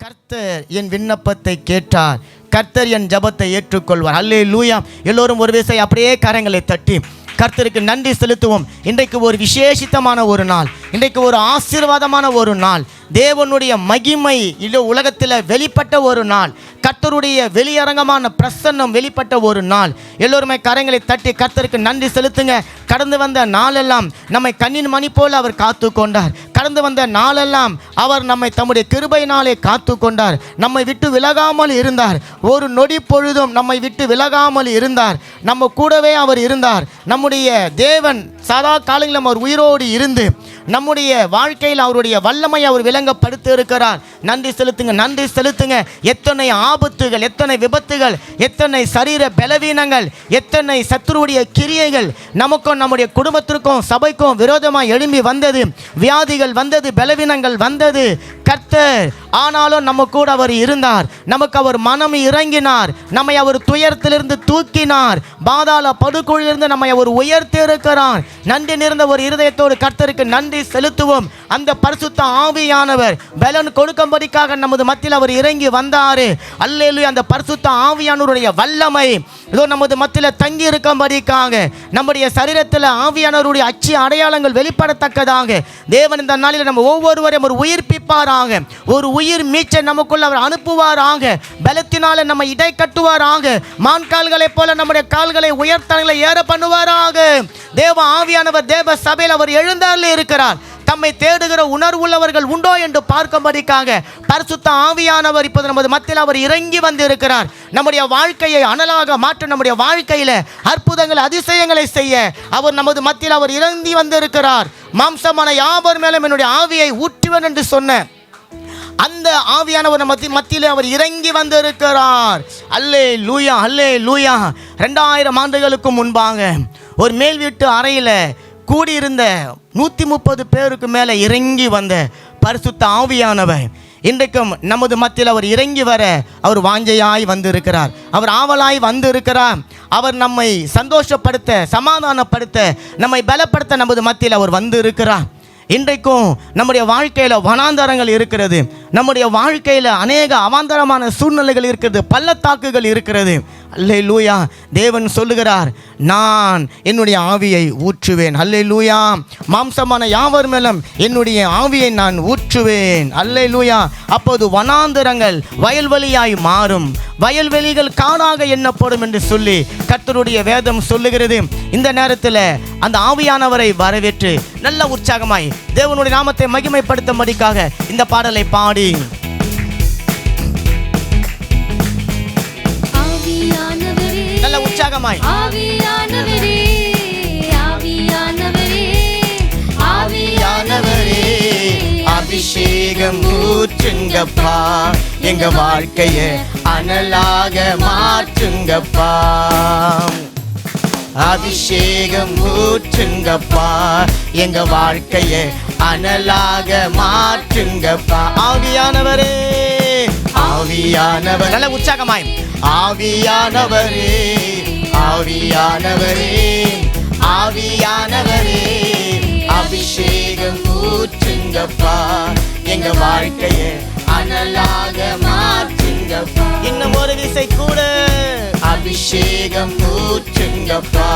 கர்த்தர் என் விண்ணப்பத்தை கேட்டார், கர்த்தர் என் ஜெபத்தை ஏற்றுக்கொள்வார். அல்லேலூயா. எல்லோரும் ஒரு விசை அப்படியே கரங்களை தட்டி கர்த்தருக்கு நன்றி செலுத்துவோம். இன்றைக்கு ஒரு விசேஷித்தமான ஒரு நாள், இன்றைக்கு ஒரு ஆசீர்வாதமான ஒரு நாள், தேவனுடைய மகிமை இது உலகத்தில் வெளிப்பட்ட ஒரு நாள், கர்த்தருடைய வெளியரங்கமான பிரசன்னம் வெளிப்பட்ட ஒரு நாள். எல்லோருமே கரங்களை தட்டி கர்த்தருக்கு நன்றி செலுத்துங்க. கடந்து வந்த நாளெல்லாம் நம்மை கண்ணின் மணி போல அவர் காத்து கொண்டார். கடந்து வந்த நாளெல்லாம் அவர் நம்மை தம்முடைய கிருபையினாலே காத்து கொண்டார். நம்மை விட்டு விலகாமல் இருந்தார். ஒரு நொடி பொழுதும் நம்மை விட்டு விலகாமல் இருந்தார். நம்ம கூடவே அவர் இருந்தார். நம்முடைய தேவன் சதா காலங்களில் அவர் உயிரோடு இருந்து நம்முடைய வாழ்க்கையில் அவருடைய வல்லமை அவர் விளங்கப்படுத்தி இருக்கிறார். நன்றி செலுத்துங்க, நன்றி செலுத்துங்க. எத்தனை ஆபத்துகள், எத்தனை விபத்துகள், எத்தனை சரீர பலவீனங்கள், எத்தனை சத்துருடைய கிரியைகள் நமக்கும் நம்முடைய குடும்பத்திற்கும் சபைக்கும் விரோதமாக எழும்பி வந்தது. வியாதிகள் வந்தது, பலவீனங்கள் வந்தது. கர்த்தர் ஆனாலும் நம்ம கூட அவர் இருந்தார். நமக்கு அவர் மனம் இறங்கினார். நம்மை அவர் துயரத்திலிருந்து தூக்கினார். பாதாள படுகுழியிலிருந்து நம்மை அவர் உயர்த்தி இருக்கிறார். நன்றி நிறைந்த ஒரு இருதயத்தோடு கர்த்தருக்கு நன்றி செலுத்துவோம். அந்த பரிசுத்த ஆவியானவர் பலன் கொடுக்கும்படிக்காக நமது மத்தியில் அவர் இறங்கி வந்தார். அல்லேலூயா. அந்த பரிசுத்த ஆவியானவருடைய வல்லமை இதோ நமது மத்தியில் தங்கி இருக்கும்படிக்காக நம்முடைய சரீரத்தில் ஆவியானவருடைய அச்சு அடையாளங்கள் வெளிப்படத்தக்கதாக தேவன் இந்த நாளில் நம்ம ஒவ்வொருவரையும் ஒரு உயிர்ப்பிப்பாராக, ஒரு உயிர் மீச்சை நமக்குள்ள அவர் அனுப்புவாராக. பலத்தினால நம்ம இடை கட்டுவாராக. மான் கால்களைப் போல நம்முடைய கால்களை உயர்த்தங்களை ஏற பண்ணுவாராக. தேவ ஆவியானவர் தேவ சபையில் அவர் எழுந்தாலே இருக்கிறார். தம்மை தேடுகிற உணர்வுள்ளவர்கள் உண்டோ என்று பார்க்கும்படிக்காக பரிசுத்த ஆவியானவர் இப்போது நமது மத்தியில் அவர் இறங்கி வந்து இருக்கிறார். நம்முடைய வாழ்க்கையை அனலாக மாற்ற, நம்முடைய வாழ்க்கையில் அற்புதங்கள் அதிசயங்களை செய்ய அவர் நமது மத்தியில் அவர் இறங்கி வந்து இருக்கிறார். மாம்சமான யாவர் மேலும் என்னுடைய ஆவியை ஊற்றுவேன் என்று சொன்ன அந்த ஆவியானவர் மத்தியில் அவர் இறங்கி வந்திருக்கிறார். அல்லேலூயா, அல்லேலூயா. 2000 ஆண்டுகளுக்கு முன்பாக ஒரு மேல் வீட்டு அறையில் கூடியிருந்த 130 பேருக்கு மேலே இறங்கி வந்த பரிசுத்த ஆவியானவர் இன்றைக்கும் நமது மத்தியில் அவர் இறங்கி வர அவர் வாஞ்சையாய் வந்து இருக்கிறார். அவர் ஆவலாய் வந்து இருக்கிறார். அவர் நம்மை சந்தோஷப்படுத்த, சமாதானப்படுத்த, நம்மை பலப்படுத்த நமது மத்தியில் அவர் வந்து இருக்கிறார். இன்றைக்கும் நம்முடைய வாழ்க்கையில் வனாந்தரங்கள் இருக்கிறது. நம்முடைய வாழ்க்கையில் அநேக அவாந்தரமான சூழ்நிலைகள் இருக்கிறது, பள்ளத்தாக்குகள் இருக்கிறது. அல்லேலூயா. தேவன் சொல்லுகிறார், நான் என்னுடைய ஆவியை ஊற்றுவேன். அல்லேலூயா. மாம்சமான யாவர் மேலும் என்னுடைய ஆவியை நான் ஊற்றுவேன். அல்லேலூயா. அப்போது வனாந்தரங்கள் வயல்வெளியாய் மாறும், வயல்வெளிகள் காடாக எண்ணப்படும் என்று சொல்லி கர்த்தருடைய வேதம் சொல்லுகிறது. இந்த நேரத்தில் அந்த ஆவியானவரை வரவேற்று நல்ல உற்சாகமாய் தேவனுடைய நாமத்தை மகிமைப்படுத்தும்படிக்காக இந்த பாடலை பாடி நல்ல உற்சாகமாய் ஆவியானவரே, ஆவியானவரே, ஆவியானவரே, அபிஷேகம் ஊற்றுங்கப்பா, எங்க வாழ்க்கையை அனலாக மாற்றுங்கப்பா. அபிஷேகம் ஊற்றுங்கப்பா, எங்க வாழ்க்கையை அனலாக மாற்றுங்கப்பா. ஆவியானவரே, ஆவியானவர், நல்ல உற்சாகமாய் ஆவியானவரே, ஆவியானவரே, ஆவியானவரே, அபிஷேகம் ஊற்றுங்கப்பா, எங்க வாழ்க்கையை அனலாக மாற்றுங்கப்பா. இன்னும் ஒரு விசை கூட அபிஷேகம் ஊற்றுங்கப்பா,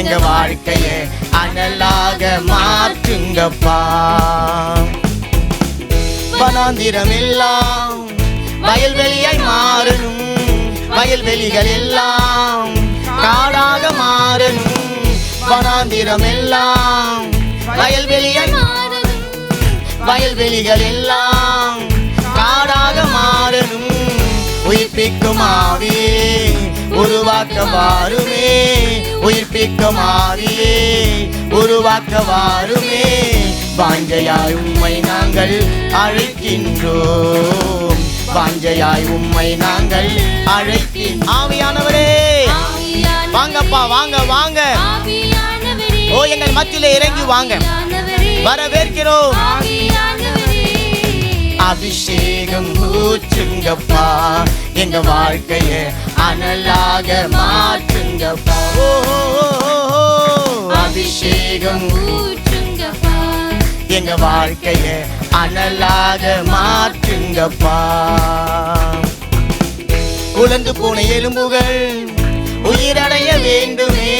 எங்க வாழ்க்கையை அனலாக மாற்றுங்கப்பா. வனாந்திரம் எல்லாம் வயல்வெளியாய் மாறணும், வயல்வெளிகள் எல்லாம் காடாக மாறணும். வனாந்திரம் எல்லாம் வயல்வெளியாய் மாறணும், வயல்வெளிகள் எல்லாம் காடாக மாறணும். உயிர்ப்பிக்கும் ஆவியே உருவாக்க வாருமே, உயிர்ப்பிக்கும் ஆவியே உருவாக்க வாருமே. வாஞ்சையாய் உம்மை நாங்கள் அழைக்கின்றோம், வாஞ்சையாய் உம்மை நாங்கள் அழைக்கின்றோம். ஆவியானவரே, வாங்கப்பா, வாங்க வாங்க. ஓ, எங்கள் மத்தியிலே இறங்கி வாங்க, வரவேற்கிறோம். அபிஷேகம் ஊற்றுங்கப்பா, எங்க வாழ்க்கையை அனலாக மாற்றுங்கப்பா. அபிஷேகம் ஊற்றுங்கப்பா, எங்க வாழ்க்கையை அனலாக மாற்றுங்கப்பா. உலர்ந்து போன எலும்புகள் உயிரடைய வேண்டுமே,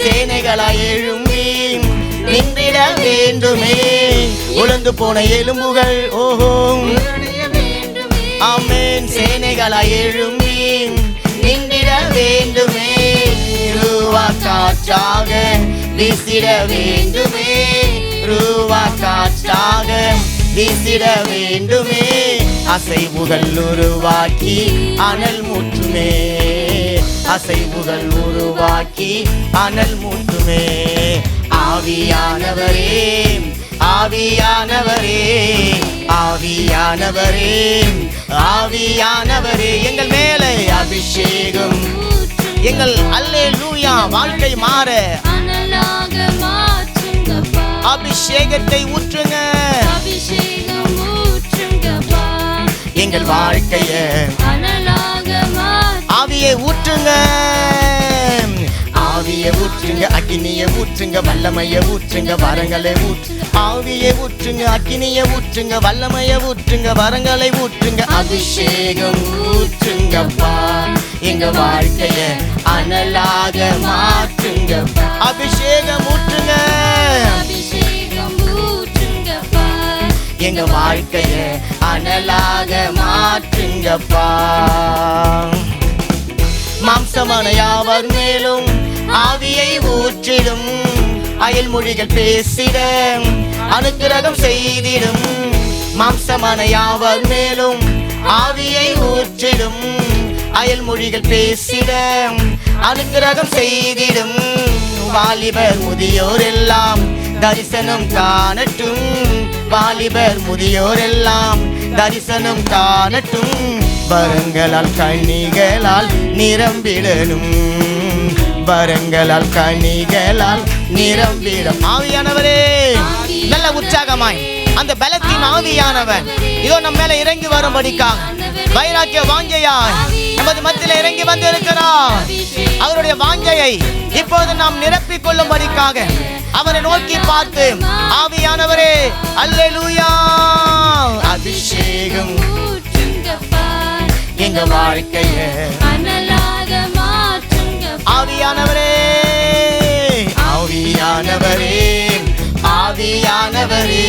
சேனைகளாய் எழும்பி நின்றிட வேண்டுமே. உலர்ந்து போன எலும்புகள் ஓஹோ ஆமென், சேனைகளாய் எழும்பி நின்றிட வேண்டுமே. ரூவா காற்றாக வீசிட வேண்டுமே, ரூவா காற்றாக வீசிட வேண்டுமே. அசைவுகள் உருவாக்கி அனல் மூட்டுமே, அசைவுகள் உருவாக்கி அனல் மூட்டுமே. ஆவியானவரே ஆவியானவரே ஆவியானவரே ஆவியானவரே எங்கள் மேலே அபிஷேகம், எங்கள் அல்லேலூயா வாழ்க்கை மாற அபிஷேகத்தை ஊற்றுங்க, எங்கள் வாழ்க்கைய ஆவியை ஊற்றுங்க, ஆவியை ஊற்றுங்க, அக்கினியை ஊற்றுங்க, வல்லமையை ஊற்றுங்க, வரங்களை ஊற்றுங்க. ஆவியை ஊற்றுங்க, அக்கினியை ஊற்றுங்க, வல்லமையை ஊற்றுங்க, வரங்களை ஊற்றுங்க. அபிஷேகம் ஊற்றுங்கப்பா, எங்க வாழ்க்கைய அனலாக மாற்றுங்க. அபிஷேகம் ஊற்றுங்க, எங்க வாழ்க்கைய அனலாக மாற்றுங்கப்பா. மாம்சமான யாவர் மேலும் ஆவியை ஊற்றிடும், அயல்மொழிகள் பேசிட அனுக்கிரகம் செய்திடும். மாம்சமான யாவர் மேலும் ஆவியை ஊற்றிடும், அயல்மொழிகள் பேசிட அனுக்கிரகம் செய்திடும். வாலிபர் முதியோர் எல்லாம் தரிசனம் காணட்டும், வாலிபர் முதியோர் எல்லாம் தரிசனம் காணட்டும். வரங்களால் கனிகளால் நிரம்பிடணும், வரங்களால் கனிகளால் நிரம்பிடும். ஆவியானவரே நல்ல உற்சாகமாய் அந்த பலத்தின் ஆவியானவர் இதோ நம்ம மேல இறங்கி வரும்படிக்காக வைராக்கிய வாஞ்சையாய் நமது மத்தியில இறங்கி வந்து இருக்கிறார். அவருடைய வாஞ்சையை இப்போது நாம் நிரப்பிக் கொள்ளும்படிக்காக அவரை நோக்கி பார்த்து, ஆவியானவரே அல்லேலூயா அபிஷேகம் எங்க வாழ்க்கைய ஆவியானவரே ஆவியானவரே ஆவியானவரே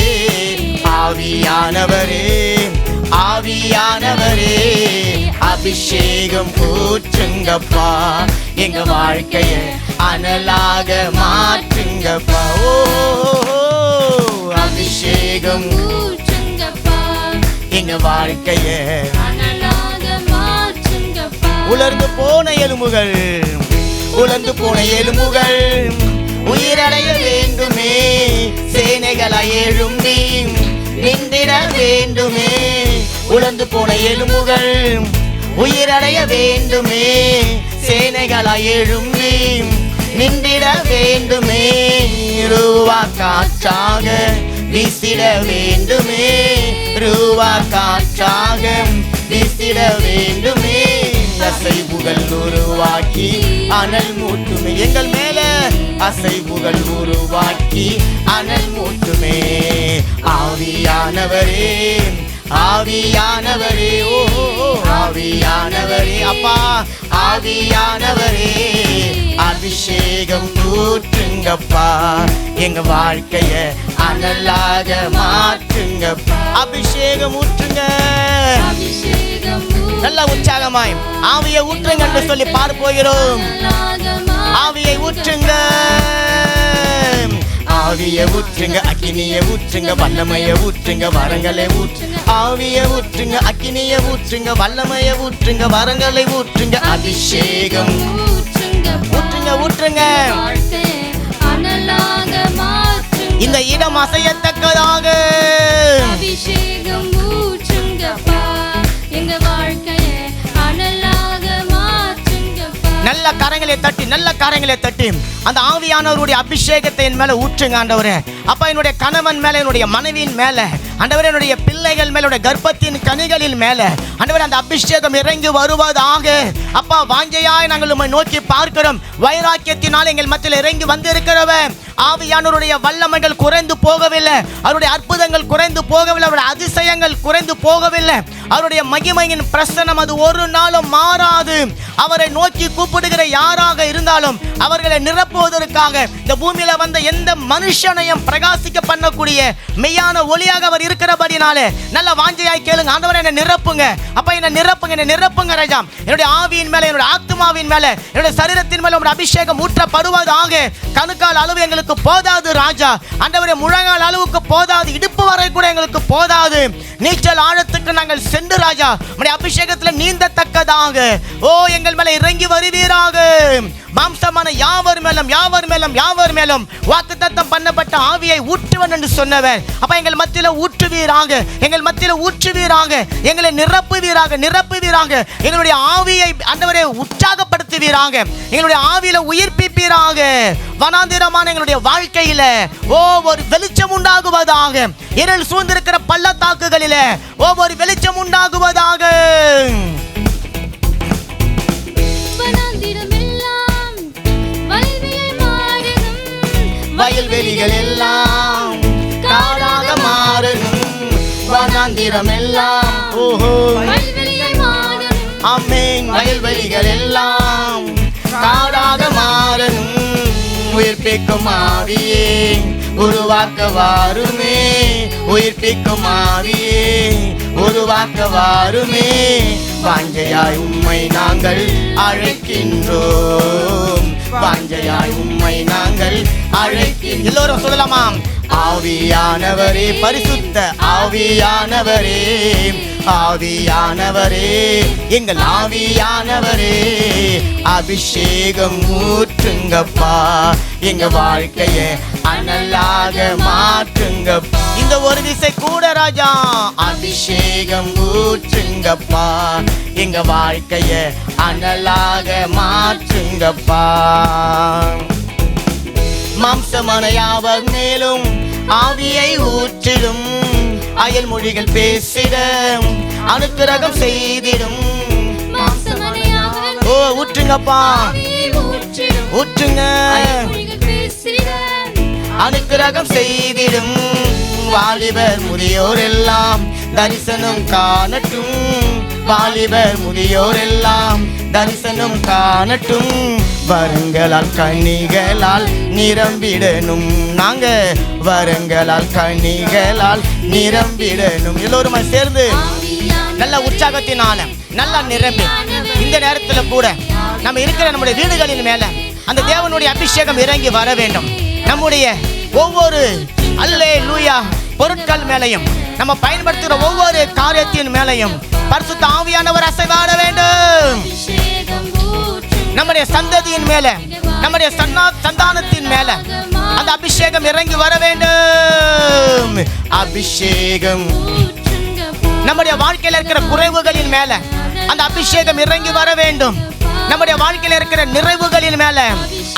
ஆவியானவரே ஆவியானவரே அபிஷேகம் ஊற்றுங்கப்பா, எங்க வாழ்க்கைய அனலாக மாற்றுங்கப்பா. ஓ அபிஷேகம் எங்க வாழ்க்கைய உலர்ந்து போன எலும்புகள், உலர்ந்து போன எலும்புகள் உயிரடைய வேண்டுமே, சேனைகளாய் எழும்பி நின்றிட வேண்டுமே. உலர்ந்து போன எலும்புகள் உயிரடைய வேண்டுமே, சேனைகளாய் எழும்பி நின்றிட வேண்டுமே. ரூவா காற்றாக வீசிட வேண்டுமே, ரூவா காற்றாக வீசிட வேண்டுமே. அசைவுகள் உருவாக்கி அனல் மூட்டுமே, எங்கள் மேல அசைவுகள் உருவாக்கி அனல் மூட்டுமே. ஆவியானவரே ஆவியானவரே ஓ ஆவியானவரே அப்பா ஆவியானவரே அபிஷேகம் ஊற்றுங்கப்பா, எங்க வாழ்க்கைய அனலாக மாற்றுங்கப்பா. அபிஷேகம் ஊற்றுங்க, நல்ல உற்சாகமாய் ஆவியை ஊற்றுங்க என்று சொல்லி பார்ப்போகிறோம். ஆவியை ஊற்றுங்க, ஆவியை ஊற்றுங்க, அக்கினியை ஊற்றுங்க, வல்லமையை ஊற்றுங்க, வரங்களை ஊற்றுங்க. ஆவியை ஊற்றுங்க, அக்கினியை ஊற்றுங்க, வல்லமையை ஊற்றுங்க, வரங்களை ஊற்றுங்க. அபிஷேகம் ஊற்றுங்க ஊற்றுங்க, இந்த இடம் அசையத்தக்கதாக அபிஷேகம் ஊற்றுங்கப்பா, எங்க வாழ்க்கையை அனலாக மாற்றுங்கப்பா. நல்ல கரங்களை தட்டி, நல்ல கரங்களை தட்டி அந்த ஆவியானவருடைய அபிஷேகத்தை என் மேல ஊற்றுங்க ஆண்டவரே. அப்பா என்னுடைய கணவன் மேல, என்னுடைய மனைவியின் மேல, ஆண்டவரே என்னுடைய பிள்ளைகள் மேல, என்னுடைய கர்ப்பத்தின் கனிகளின் மேல ஆண்டவரே அந்த அபிஷேகம் இறங்கி வருவதாக. அப்பா வாஞ்சையாய் நாங்கள் உம்மை நோக்கி பார்க்கிறோம். வைராக்கியத்தினால் எங்கள் மத்தியில் இறங்கி வந்து இருக்கிறவர் ஆவியானவருடைய வல்லமைகள் குறைந்து போகவில்லை, அவருடைய அற்புதங்கள் குறைந்து போகவில்லை, அவருடைய அதிசயங்கள் குறைந்து போகவில்லை. அவருடைய மகிமையின் பிரசன்னம் அது ஒரு நாளும் மாறாது. அவரை நோக்கி கூப்பிடுகிற யாராக இருந்தாலும் அவர்களை நிரப்புவதற்காக இந்த பூமியில வந்த எந்த மனுஷனையும் பிரகாசிக்க பண்ணக்கூடிய மெய்யான ஒளியாக அவர் இருக்கிறபடினாலே நல்ல வாஞ்சையாய் கேளுங்க. ஆண்டவரே என்னை நிரப்புங்க, அப்ப என்னை நிரப்புங்க, என்னை நிரப்புங்க ராஜா. என்னுடைய ஆவியின் மேல, என்னுடைய ஆத்மாவின் மேல, என்னுடைய சரீரத்தின் மேல உம்முடைய அபிஷேகம் ஊற்றப்படுவதாக. கணுக்கால் அளவு எங்களுக்கு போதாது ராஜா, ஆண்டவரே முழங்கால் அளவுக்கு போதாது, இடுப்பு வரை கூட எங்களுக்கு போதாது. நீச்சல் ஆழத்துக்கு நாங்கள் சென்று ராஜா உம்முடைய அபிஷேகத்தில் நீந்தத்தக்கதாக ஓ எங்கள் மேல இறங்கி வருவீராக. மாம்சமான யாவர் மேலும், யாவர் மேலும், யாவர் மேலும் வாக்குத்தத்தம் பண்ணப்பட்ட ஆவியை ஊற்றுவன் என்று சொன்னவர். அப்ப எங்கள் மத்தியில ஊற்றுவீராக, எங்கள் மத்தியில ஊற்றுவீராக, எங்களை நிரப்புவீராக, நிரப்புவீராக. எங்களுடைய ஆவியை ஆண்டவரே உற்சாகப்படுத்துவீராக, எங்களுடைய ஆவியில உயிர்ப்பிப்பீராக. வனாந்திரமான எங்களுடைய வாழ்க்கையில ஒரு வெளிச்சம் உண்டாகுவதாக. இருள் சூழ்ந்திருக்கிற பள்ளத்தாக்குகளில ஒவ்வொரு வெளிச்சம் உண்டாகுவதாக. வயல்வெளிகள் எல்லாம் காடாக மாறணும், வனாந்திரம் எல்லாம் ஆமென். வயல்வெளிகள் எல்லாம் காடாக மாறணும், உயிர்ப்பிக்கும் ஆவியே உருவாக்க வாருமே, உயிர்ப்பிக்கும் ஆவியே உருவாக்க வாருமே. வாஞ்சையாய் உம்மை நாங்கள் அழைக்கின்றோம், வாஞ்சையாய் உம்மை நாங்கள் அழைக்கின்றோம். எல்லோரும் சொல்லலாமா? ஆவியானவரே, பரிசுத்த ஆவியானவரே, ஆவியானவரே, எங்கள் ஆவியானவரே, அபிஷேகம் ஊற்றுங்கப்பா, எங்க வாழ்க்கைய அனலாக மாற்றுங்கப்பா. இந்த ஒரு திசை கூட ராஜா, அபிஷேகம் ஊற்றுங்கப்பா, எங்க வாழ்க்கைய அனலாக மாற்றுங்கப்பா. மாம்சமான யாவர் மேலும் ஆவியை ஊற்றிடும், அயல் மொழிகள் பேசிட அனுக்கிரகம் செய்திடும். ஓ ஊற்றுங்கப்பா, ஊற்றுங்க, அனுக்கிரகம் செய்திடும். வாலிபர் முதியோர் எல்லாம் தரிசனம் காணட்டும், வாலிபர் முதியோர் எல்லாம் தரிசனம் காணட்டும். வரங்களால் கனிகளால் நிரம்பிடணும், நாங்க வரங்களால் கனிகளால் நிரம்பிடணும். எல்லோருமே சேர்ந்து நல்ல உற்சாகத்தினால நல்லா நிரம்பி இந்த நேரத்துல கூட நம்ம இருக்கிற நம்முடைய வீடுகளின் மேல அந்த தேவனுடைய அபிஷேகம் இறங்கி வர வேண்டும். நம்முடைய ஒவ்வொரு அல்லேலூயா பொருட்கள் மேலையும், நம்ம பயன்படுத்துகிற ஒவ்வொரு காரியத்தின் மேலையும் பரிசுத்த ஆவியானவர் அசைவாட வேண்டும். நம்முடைய சந்ததியின் மேல, நம்முடைய சந்தானத்தின் மேல அந்த அபிஷேகம் இறங்கி வர வேண்டும். அபிஷேகம் நம்முடைய வாழ்க்கையில் இருக்கிற குறைவுகளின் மேல அந்த அபிஷேகம் இறங்கி வர வேண்டும். நம்முடைய வாழ்க்கையில் இருக்கிற நிறைவுகளின் மேல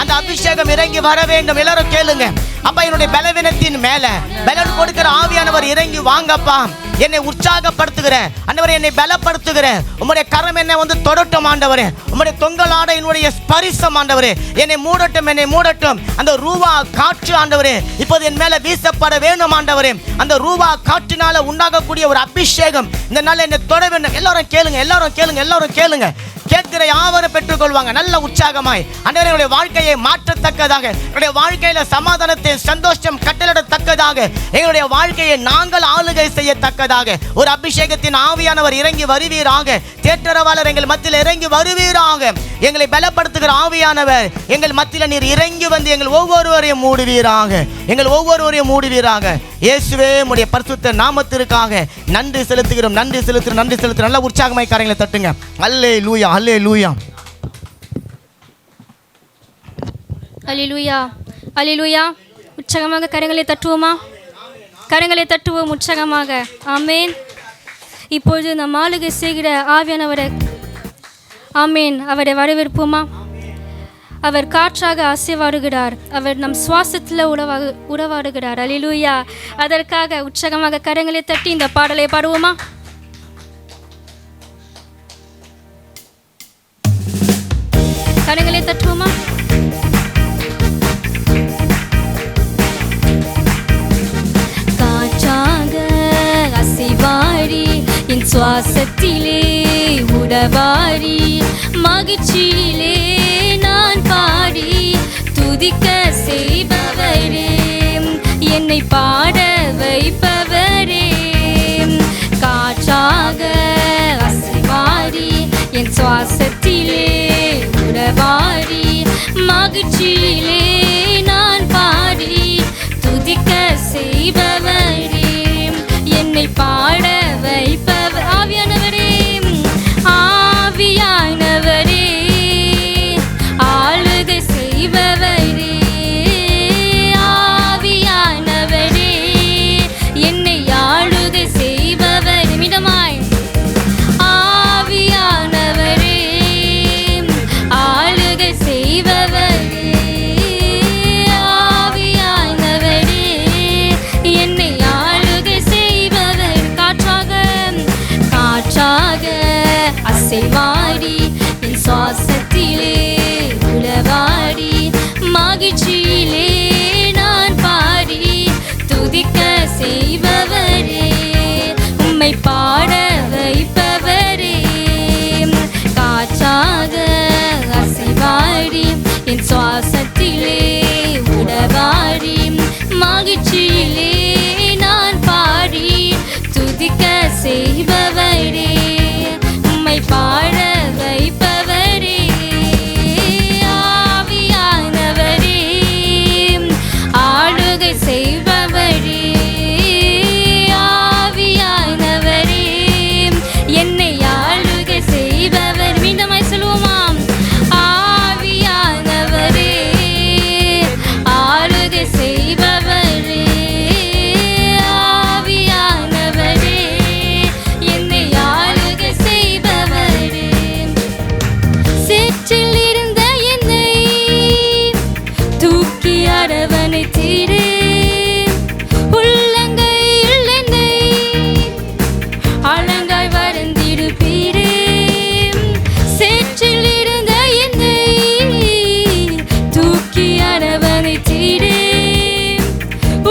அந்த அபிஷேகம் இறங்கி வர வேண்டும். எல்லாரும் கேளுங்க. அப்பா என்னுடைய பலவீனத்தின் மேல பலன் கொடுக்கிற ஆவியானவர் இறங்கி வாங்கப்பா. என்னை உற்சாகப்படுத்துகிற ஆண்டவரே, என்னை பலப்படுத்துகிற உம்முடைய கரம் என்னை வந்து தொடட்டும் ஆண்டவரே. உம்முடைய தொங்கலாட என்னுடைய ஸ்பரிசம் ஆண்டவரே என்னை மூடட்டும், என்னை மூடட்டும். அந்த ரூவா காற்று ஆண்டவரே இப்போது என் மேல வீசப்பட வேண்டும் ஆண்டவரே. அந்த ரூவா காற்றினால உண்டாகக்கூடிய ஒரு அபிஷேகம் இந்த நாள் என்னை தொட வேண்டும். எல்லாரும் கேளுங்க, எல்லாரும் கேளுங்க, எல்லாரும் கேளுங்க. கேட்கிற யாவரும் பெற்றுக்கொள்வாங்க நல்ல உற்சாகமாய். ஆண்டவரே என்னுடைய வாழ்க்கையை மாற்றத்தக்கதாக, என்னுடைய வாழ்க்கையில சமாதானத்தை சந்தோஷம் கட்டளிடத்தக்கதாக, எங்களுடைய வாழ்க்கையை நாங்கள் ஆளுகை செய்யத்தக்கதாக ஒரு அபிஷேகத்தின் ஆவியானவர் இறங்கி வருவீராக. தேற்றரவாளர் எங்கள் மத்தியில் இறங்கி வருவீராக. எங்களை பலப்படுத்துகிற ஆவியானவர் எங்கள் மத்தியில் நீர் இறங்கி வந்து எங்கள் ஒவ்வொருவரையும் மூடுவீராக, எங்கள் ஒவ்வொருவரையும் மூடுவீராக. இயேசுவே உம்முடைய பரிசுத்த நாமத்திற்காக நன்றி செலுத்துகிறோம், நன்றி செலுத்துகிறோம், நன்றி செலுத்துகிறோம். நல்ல உற்சாகமாய் காரியங்களை தட்டுங்க. அல்லேலூயா, அல்லேலூயா, அல்லேலூயா, அல்லேலூயா. உற்சாகமாக கரங்களை தட்டுவோமா? கரங்களை தட்டுவோம் உற்சாகமாக. ஆமேன். இப்பொழுது நம் ஆளுகை செய்கிற ஆவியானவரை ஆமேன் அவரை வரவேற்போமா? அவர் காற்றாக அசைவாடுகிறார். அவர் நம் சுவாசத்தில் உறவாடுகிறார். அல்லேலூயா. அதற்காக உற்சாகமாக கரங்களை தட்டி இந்த பாடலை பாடுவோமா? கரங்களை தட்டுவோமா? காற்றாக அசைவாடி என் சுவாசத்திலே உறவாடி மகிழ்ச்சியிலே நான் பாடி துதிக்க செய்பவரே, என்னை பாட வைப்பவரே. காற்றாக அசைவாடி என் சுவாசத்திலே உறவாடி மகிழ்ச்சியிலே நான் பாடி துதிக்க செய்பவரே, என்னை பாட வைப்பவர். ஆவியானவரே, ஆவியானவரே, ஆளுகை செய்பவரே, ஆவியானவரே, என்னை ஆளுகை செய்பவர். மிதமாய் ஆவியானவரே, ஆளுகை செய்பவரே, ஆவியானவரே, என்னை ஆளுகை செய்பவர். காற்றாக அசைவாடி என் சுவாசத்திலே உறவாடி மகிழ்ச்சியிலே நான் பாடி துதிக்க செய்பவரே, உம்மை பாட வைப்பவரே. காற்றாக அசைவாடி என் சுவாசத்திலே உறவாடி மகிழ்ச்சியிலே நான் பாடி துதிக்க செய்பவரே, உம்மை பாட வைப்பவரே. ஆவியானவரே, ஆளுகை செய்பவரே, ஆவியானவரே, என்னை ஆளுகை செய்பவர். மீண்டுமாய் சொல்லுவோமாம். ஆவியானவரே, ஆளுகை செய்பவரே, ஆவியானவரே, என்னை ஆளுகை செய்பவரே. சேற்றில் இருந்த என்னை தூக்கி அரவணைத்தீரே, உள்ளங்கையில் என்னை அலங்காய் வருந்திருப்பீரே. சேற்றில் இருந்த என்னை தூக்கி அரவணைத்தீரே,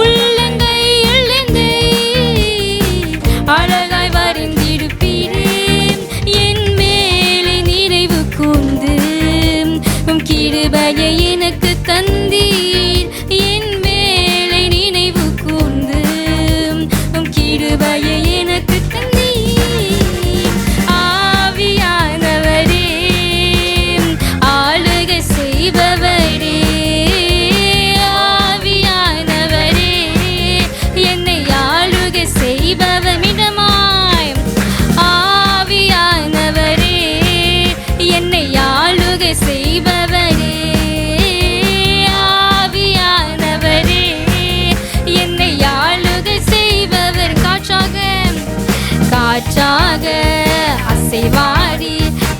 உள்ளங்கையில் என்னை அழகாய் வருந்திருப்பீரே. என் மேலே நிறைவு கூர்ந்து உம் கிருபையை எனக்கு தந்தீர். என் மேலே நினைவு கூர்ந்து உம் கிருபையை எனக்கு தந்தீர். ஆவியானவரே, ஆளுகை செய்பவரே, ஆவியானவரே, என்னை ஆளுகை செய்பவர். மிதமாய் ஆவியானவரே, என்னை ஆளுகை செய்பவரே, ஆவியானவரே, என்னை ஆளுகை செய்பவர். காற்றாக அசைவாடி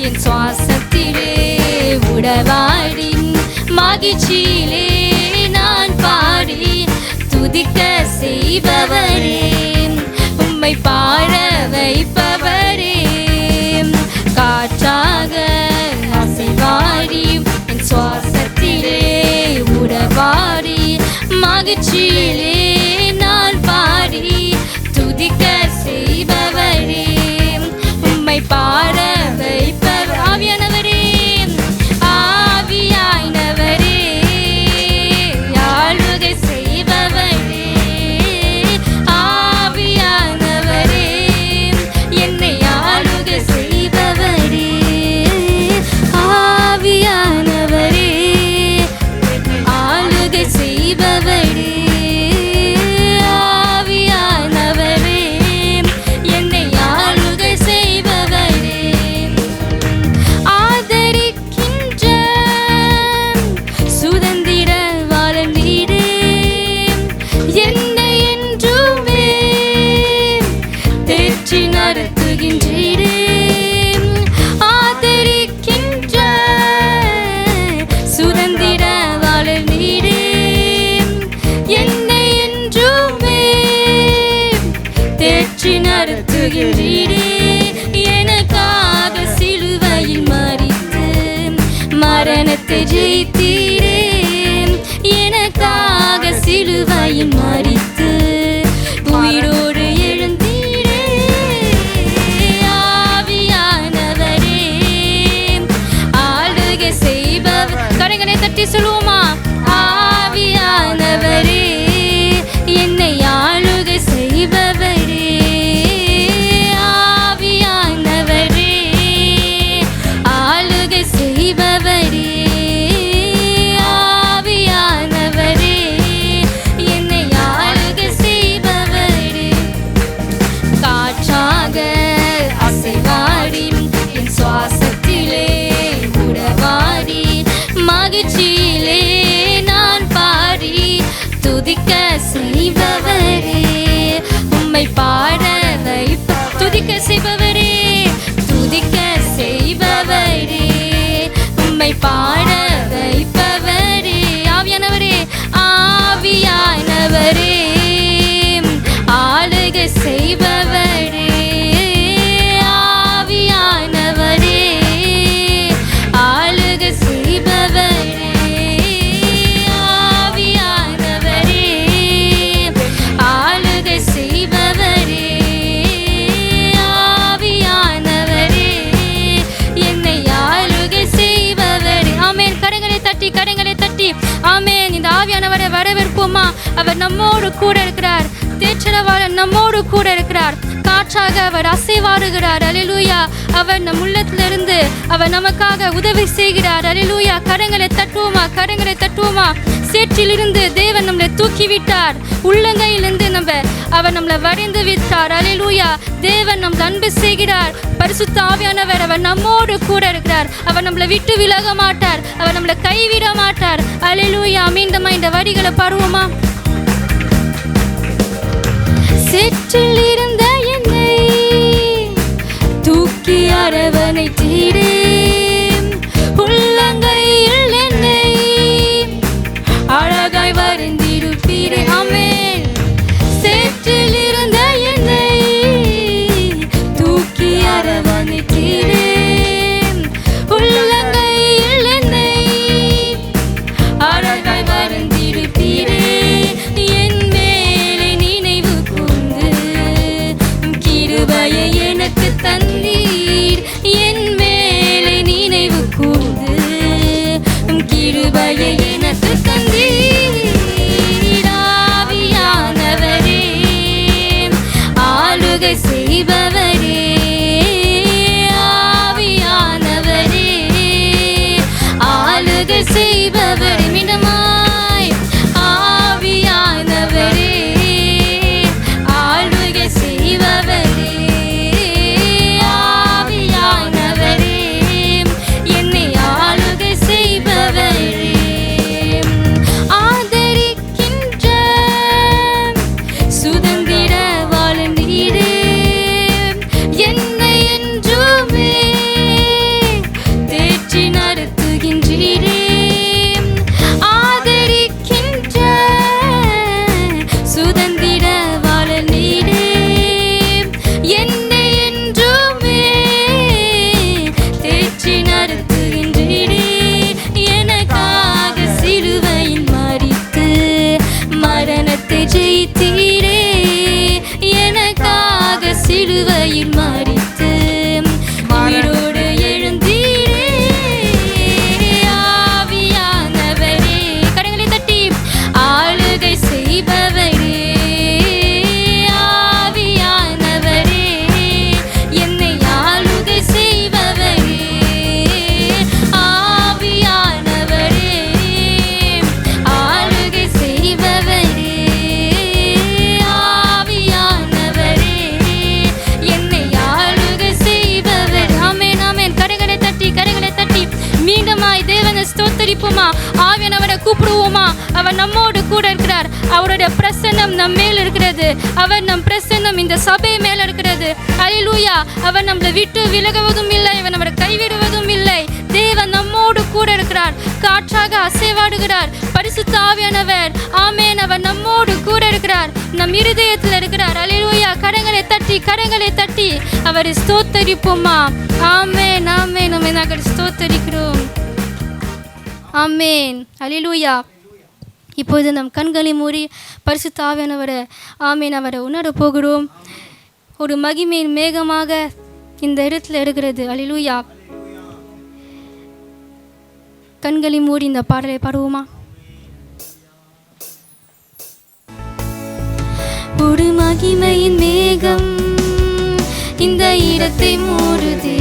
என் சுவாசத்திலே உறவாடி மகிழ்ச்சியிலே நான் பாடி துதிக்க செய்பவரே, உம்மை பாட வைப்பவரே. காற்றாக அசைவாடி என் சுவாசத்திலே உறவாடி மகிழ்ச்சியிலே நான் பாடி துதிக்க செய்பவரே, உம்மை பாட வைப்பவர். ஆவியானவரே, ஆவியானவரே, ஆளுகை செய்பவரே, ஆவியானவரே, என்னை ஆளுகை செய்பவரே, ஆவியானவரே, ஆளுகை செய்பவரே, ஆவியானவரே, என்னை ஆளுகை செய்பவரே. ஆதரிக்கின்ற சுதந்திர வாழ்ந்தீரே, என்னை என்றுமே தேற்றி நடத்துகின்றீரே. ஆதரிக்கின்ற சுதந்திர நடத்துகின்றீரே எனக்காக சிலுவையில் மரித்து மரணத்தை ஜெயித்தீரே எனக்காக சிலுவையில் மரித்து உயிரோடு எழுந்தீரே ஆவியானவரே ஆளுகை செய்பவர் கரங்களை தட்டி சொல்லுவோமா ஆவியானவரே என்னை ஆளுகை செய்பவரே ஆவியானவரே ஆளுகை செய்பவரே ஆவியானவரே என்னை ஆளுகை செய்பவரே காற்றாக அசைவாடி என் சுவாசத்திலே உறவாடி மகிழ்ச்சியிலே நான் பாடி துதிக்க செய்பவரே உம்மை பாட வைப்ப துதிக்க செய்பவரே துதிக்க செய்பவரே உம்மை பாட வைப்பவரே ஆவியானவரே ஆவியானவரே ஆளுகை செய்பவரே ஆவியானவரே ஆளுகை செய்பவரே ஆவியானவரே ஆளுகை செய்பவரே ஆவியானவரே என்னை ஆளுகை செய்பவரே ஆமென் கரங்களை தட்டி ஆமென் இந்த ஆவியானவரை வரவேற்போமா அவர் நம்மோடு கூட இருக்கிறார் தேற்றரவாளர் நம்மோடு கூட இருக்கிறார் காற்றாக அவர் அசைவாடுகிறார் அல்லேலூயா அவர் நம் உள்ளத்திலிருந்து அவர் நமக்காக உதவி செய்கிறார் அல்லேலூயா கரங்களை தட்டுவோமா சேற்றிலிருந்து தேவன் நம்மளை தூக்கி விட்டார் உள்ளங்கையிலிருந்து அவர் நம்மளை வரைந்து விட்டார் அல்லேலூயா தேவன் நம் அன்பு செய்கிறார் பரிசுத்த ஆவியானவர் அவர் நம்மோடு கூட இருக்கிறார் அவர் நம்மளை விட்டு விலக மாட்டார் அவர் நம்மளை கைவிட மாட்டார் அல்லேலூயா மீண்டும் இந்த வரிகளை பாடுவோமா சேற்றில் இருந்த என்னை தூக்கி அரவணைத்தீரே உள்ளங்கையில் என்னை அழகாய் வரைந்திருப்பீரே ஆமென் சேற்றில் இருந்த என்னை தூக்கி அரவணைத்தீரே உள்ளங்கையில் என்னை அழகாய் வரைந்திருப்பீரே எனக்கு தந்தீர் என் மேலே நினைவு கூர்ந்து கிருபையை எனக்கு தந்தீர் ஆவியானவரே ஆளுகை செய்பவரே ஆவியானவரே ஆளுகை செய்பவரே மீண்டுமாய் ஆவியானவரே ஆளுகை செய்பவரே ஜெயித்தீரே எனக்காக சிலுவையில் மரித்து உயிரோடு எழுந்தீரே ஆவியானவரே கரங்களை தட்டி ஆளுகை செய்பவரே ஆவியானவரே என்னை ஆளுகை செய்பவரே ஆவியானவரே ஆளுகை செய்பவரே ஸ்தோத்தரிப்போமா ஆவியானவரை கூப்பிடுவோமா அவர் நம்மோடு கூட இருக்கிறார் அவருடைய பிரசன்னம் நம் மேல் இருக்கிறது அவர் நம் பிரசன்னம் இந்த சபை மேல் இருக்கிறது அல்லேலூயா அவர் நம்மளை விட்டு விலகுவதும் இல்லை அவர் நம்மளை கைவிடுவதும் இல்லை தேவன் நம்மோடு கூட இருக்கிறார் காற்றாக அசைவாடுகிறார் பரிசுத்த ஆவியானவர் ஆமென் அவர் நம்மோடு கூட இருக்கிறார், நம் இருதயத்தில் இருக்கிறார். அல்லேலூயா. கரங்களை தட்டி அவரை ஸ்தோத்தரிப்போமா? ஆமென் ஆமென். நம்மை நாங்கள் ஸ்தோத்தரிக்கிறோம். ஆமென். அல்லேலூயா. இப்போது நம் கண்களை மூடி பரிசுத்த ஆவியானவரை ஆமென் அவரை உணர போகிறோம். ஒரு மகிமையின் மேகமாக இந்த இடத்துல இருக்கிறது. அல்லேலூயா. கண்களை மூடி இந்த பாடலை பாடுவோமா? ஒரு மகிமையின் மேகம் இந்த இடத்தை மூடுதே,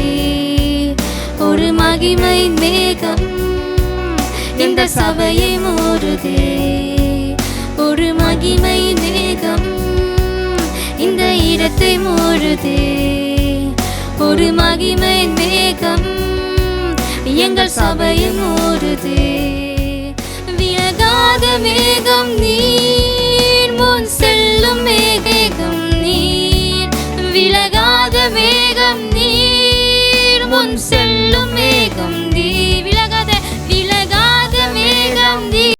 ஒரு மகிமையின் மேகம் இந்த சபையை மூடுதே, ஒரு மகிமையின் மேகம் இந்த இடத்தை மூடுதே, ஒரு மகிமையின் மேகம் எங்கள் சபையை மூடுதே. விலகாத மேகம் நீர், முன் செல்லும் மேகம் நீர், விலகாத மேகம் நீர், முன் செல்லும் மேகம் நீர், விலகாத மேகம் நீர்.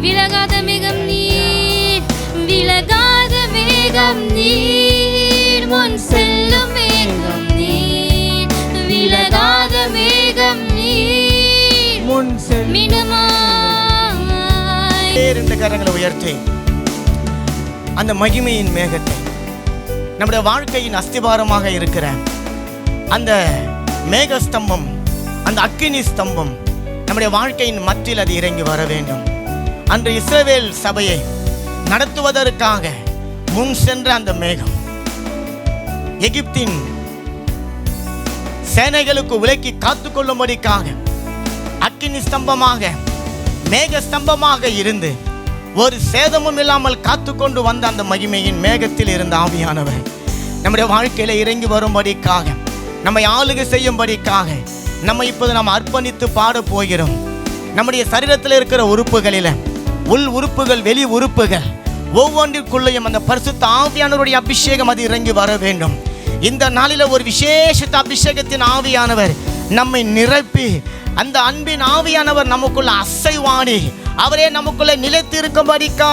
விலகாத மேகம் நீர், விலகாத மேகம் நீர், முன் செல்லும் மேகம் நீர், விலகாத மேகம் நீர், முன் செல்லும். இரண்டு கரங்களை உயர்த்தி அந்த மகிமையின் மேகத்தை நம்முடைய வாழ்க்கையின் அஸ்திபாரமாக இருக்கிற அந்த மேகஸ்தம்பம், அந்த அக்கினி ஸ்தம்பம் நம்முடைய வாழ்க்கையின் மத்தியில் அது இறங்கி வர வேண்டும். அன்று இஸ்ரவேல் சபையை நடத்துவதற்காக முன் சென்ற அந்த மேகம் எகிப்தின் சேனைகளுக்கு விலக்கி காத்துக்கொள்ளும்படிக்காக அக்கினி ஸ்தம்பமாக மேக ஸ்தம்பமாக இருந்து ஒரு சேதமும் இல்லாமல் காத்துக்கொண்டு வந்த அந்த மகிமையின் மேகத்தில் இருந்த ஆவியானவர் நம்முடைய வாழ்க்கையில இறங்கி வரும்படிக்காக, நம்மை ஆளுகை செய்யும்படிக்காக நம்ம இப்போது நாம் அர்ப்பணித்து பாட போகிறோம். நம்முடைய சரீரத்தில் இருக்கிற உறுப்புகளில் உள் உறுப்புகள், வெளி உறுப்புகள் ஒவ்வொன்றிற்குள்ளேயும் அந்த பரிசுத்த ஆவியானவருடைய அபிஷேகம் அது இறங்கி வர வேண்டும். இந்த நாளில் ஒரு விசேஷித்த அபிஷேகத்தின் ஆவியானவர் நம்மை நிரப்பி அந்த அன்பின் ஆவியானவர் நமக்குள்ள அசைவாடி அவரே நமக்குள்ள நிலைத்திருக்கும்படிக்கா